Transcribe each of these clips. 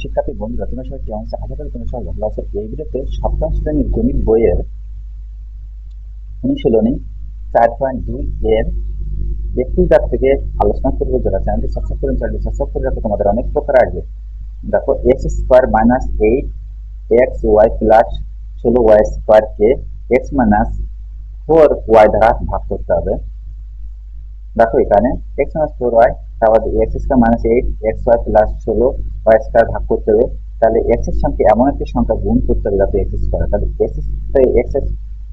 শিক্ষার্থী বন্ধুরা, তোমরা সবাই কেমন আছো? আশা করি তোমরা সবাই ভালো আছো। এই ভিডিওতে সপ্তম শ্রেণীর গণিত বইয়ের অনুশীলনী 4.2 এর একটু দাগ থেকে আলোচনা করবো। যারা চ্যানেলটি সাবস্ক্রাইব করেন, চ্যানেলটি সাবস্ক্রাইব করে রাখো, তোমাদের অনেক উপকার আসবে। দেখো, x square minus 8 xy plus 16y² কে এক্স মাইনাস 4y দ্বারা ভাগ করতে হবে। দেখো, এখানে এক্স মাইনাস 4y, তারপর x square minus 8 xy plus 16y² ভাগ করতে হবে। তাহলে এক্স এর সঙ্গে এমন একটি সংখ্যা গুণ করতে হবে যাতে এক্স স্কোয়ার, তাহলে এক্স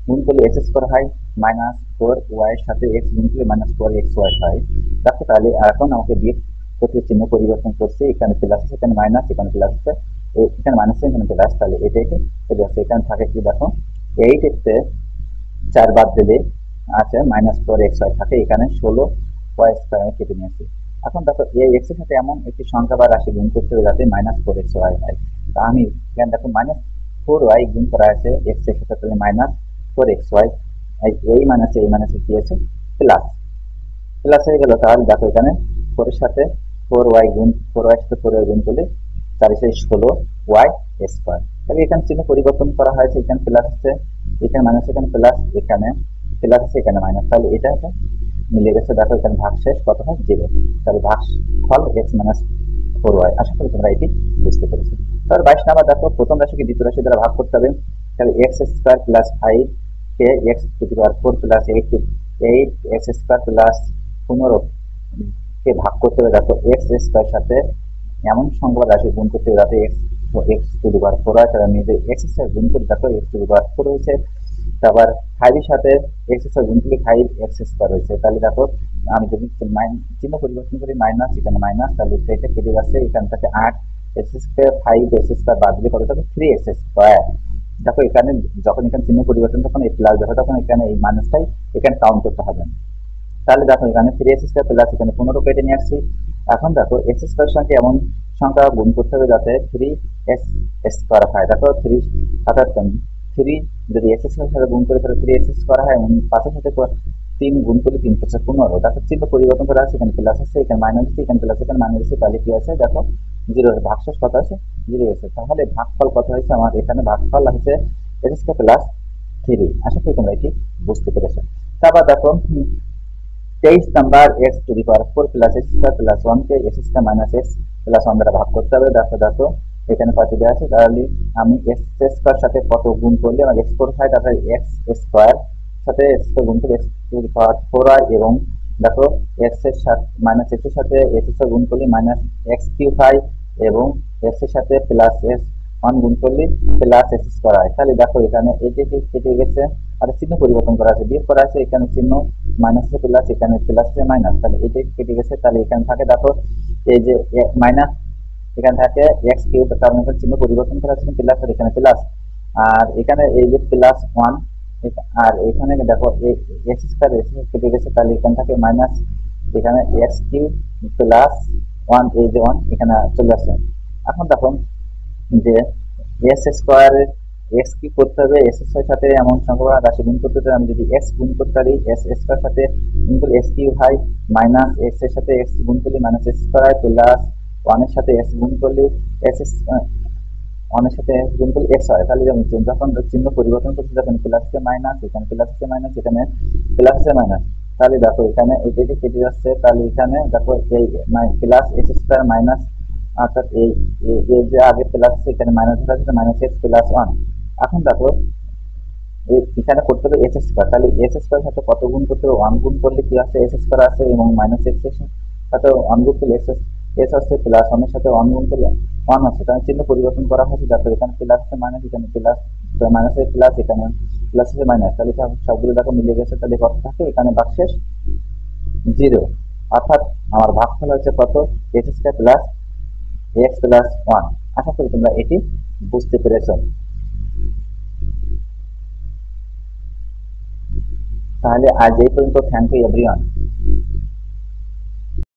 গুণ করলে এক্স স্কোয়ার হয়, মাইনাস 4y এর সাথে এক্স গুণ করলে মাইনাস 4xy হয়। দেখো, তাহলে এখন আমাকে বিয়োগ করতে চিহ্ন পরিবর্তন করছে, এখানে প্লাস আছে, এখানে মাইনাস, এখানে প্লাস আছে, এখানে মাইনাস, এখানে প্লাস, তাহলে এটাই চলে আসছে। এখানে থাকে কি, দেখো 8 এতে 4 বাদ দিলে আছে -4xy থাকে, এখানে 16y² কেটে নিয়েছি। এখন দেখো, এই এক্স এর সাথে এমন একটি সংখ্যা বা রাশি গুণ করতে হবে যাতে -4xy হয়। তা আমি এখানে দেখো -4y গুণ করা আছে এক্স এর সাথে, তাহলে -4xy, এই মাইনাসে কি আছে, প্লাস প্লাস হয়ে গেল। তাহলে দেখো, এখানে 4 এর সাথে 4y গুণ, 4y এর সাথে 4y গুণ করলে 4 এর 16y²। তাহলে এখানে চিহ্ন পরিবর্তন করা হয়েছে, এখানে প্লাস আছে, এখানে মাইনাস, এখানে প্লাস, এখানে প্লাস আছে, এখানে মাইনাস, তাহলে এটা মিলে গেছে। দেখো, এখানে ভাগ শেষ কত হয়, 0। তাহলে ভাগ ফল এক্স মাইনাস 4y। আশা করি তোমরা এটি বুঝতে পেরেছো। তাহলে 22 নাম্বার, দেখো প্রথম রাশিকে দ্বিতীয় রাশি দ্বারা ভাগ করতে হবে। তাহলে x square plus 5 K x to the power 4 plus 8 x square plus 15 কে ভাগ করতে হবে। দেখো, এক্স স্কোয়ার সাথে এমন সংখ্যা বা রাশি গুণ করতে হবে যাতে এক্স টু দি পাওয়ার 4 হয়। তাহলে আমি এক্স স্কোয়ার গুণ করি, দেখো এক্স টু দি পাওয়ার 4 হয়েছে। তারপর 5 এর সাথে এক্স স্কোয়ার গুণ করলে 5x² হয়েছে। তাহলে দেখো, আমি যদি চিহ্ন পরিবর্তন করি, মাইনাস, এখানে মাইনাস, তাহলে এটা কেটে যাচ্ছে, এখান থেকে 8x², 5x² বাদ দিলে কত থাকে, 3x²। দেখো, এখানে যখন এখানে চিহ্ন পরিবর্তন, তখন এই প্লাস দেখো, তখন এখানে এই মাইনাসটাই এখানে কাউন্ট করতে হবে। তাহলে দেখো, এখানে 3x² প্লাস এখানে 15 কেটে নিয়ে আসছি। এখন দেখো, x² সঙ্গে এমন সংখ্যা গুণ করতে হবে যাতে 3x² হয়। দেখো 3 অর্থাৎ 3 যদি x² সাথে গুণ করে তাহলে 3x² হয়, এবং 5 এর সাথে 3 গুণ করলে 3 × 5 = 15। দেখো, চিহ্ন পরিবর্তন করা আছে, এখানে প্লাস আছে, এখানে মাইনাস আছে, এখানে প্লাস, এখানে মাইনাস আছে, তাহলে কি আছে, দেখো 0। ভাগশেষ কত আছে, 0 আছে। তাহলে ভাগফল কত হয়েছে আমার, এখানে ভাগফল হচ্ছে x² প্লাস 3। আশা করি তোমরা এটি বুঝতে পেরেছো। তারপর দেখো, 23 number, x to the power 4 plus x² plus 1 K x² minus x plus 1 দ্বারা ভাগ করতে হবে। দেখো এখানে কত দেওয়া আছে, তাহলে আমি x² সাথে কত গুণ করলে আমার x4 হয়, তারপরে x² সাথে x² গুণ করলে x টু দি পাওয়ার 4 হয়, এবং দেখো x এর সাথে মাইনাস x এর সাথে x² গুণ করলে -x³ হয়, এবং x এর সাথে প্লাস s1 গুণ করলে প্লাস x² হয়। তাহলে দেখো, এখানে এটি কেটে গেছে, আর চিহ্ন পরিবর্তন করা আছে, বিয়োগ করা আছে, এখানে চিহ্ন মাইনাস আছে, প্লাস, এখানে প্লাস আছে, মাইনাস, তাহলে এটি কেটে গেছে। তাহলে এখানে থাকে, দেখো এই যে মাইনাস, এখানে থাকে x³, কারণ এখানে চিহ্ন পরিবর্তন করা আছে, প্লাস, আর এখানে প্লাস, আর এখানে এই যে +1, আর এখানে দেখো x² কেটে গেছে, তাহলে এখানে থাকে মাইনাস, এখানে x³ প্লাস 1, এই যে 1 এখানে চলে আসছে। এখন দেখো যে s² এক্স কি করতে হবে, এস এর সাথে এমন সংখ্যা রাশি গুণ করতে হবে। আমি যদি এক্স গুণ করতে পারি, এর সাথে গুণ করলে x³ হয়, মাইনাস এক্স এর সাথে এক্স গুণ করলে -x² হয়, প্লাস 1 এর সাথে এক্স গুণ করলে এক্স 1 এর সাথে এক্স গুণ করলে x হয়। তাহলে যখন চিহ্ন পরিবর্তন করতে, যখন প্লাস আছে মাইনাস, এখানে প্লাস আছে মাইনাস, এখানে প্লাস আছে মাইনাস, তাহলে দেখো এখানে এটা কেটে যাচ্ছে। তাহলে এখানে দেখো এই প্লাস x² মাইনাস, অর্থাৎ এই যে আগে প্লাস আছে, এখানে মাইনাস ধরা আছে, -x প্লাস 1। এখন দেখো, এখানে করতে হবে s², তাহলে s² সাথে কত গুণ করতে হবে, 1 গুণ করলে কি আছে, s² আছে, এবং -x এর সাথে 1 গুণ করলে s হচ্ছে, প্লাস 1 এর সাথে 1 গুণ করলে 1 হচ্ছে। তাহলে চিহ্ন পরিবর্তন করা হয়েছে, দেখো এখানে প্লাস আছে, মাইনাস, এখানে প্লাস, মাইনাসের প্লাস, এখানে প্লাস আছে, মাইনাস, তাহলে সবগুলো দেখো মিলে গেছে। তাহলে কত থাকে, এখানে ভাগশেষ 0, অর্থাৎ আমার ভাগফল হচ্ছে কত, x² প্লাস x প্লাস 1। আশা করি তোমরা এটি বুঝতে পেরেছো। তাহলে আজ এই পর্যন্ত। Thank you everyone.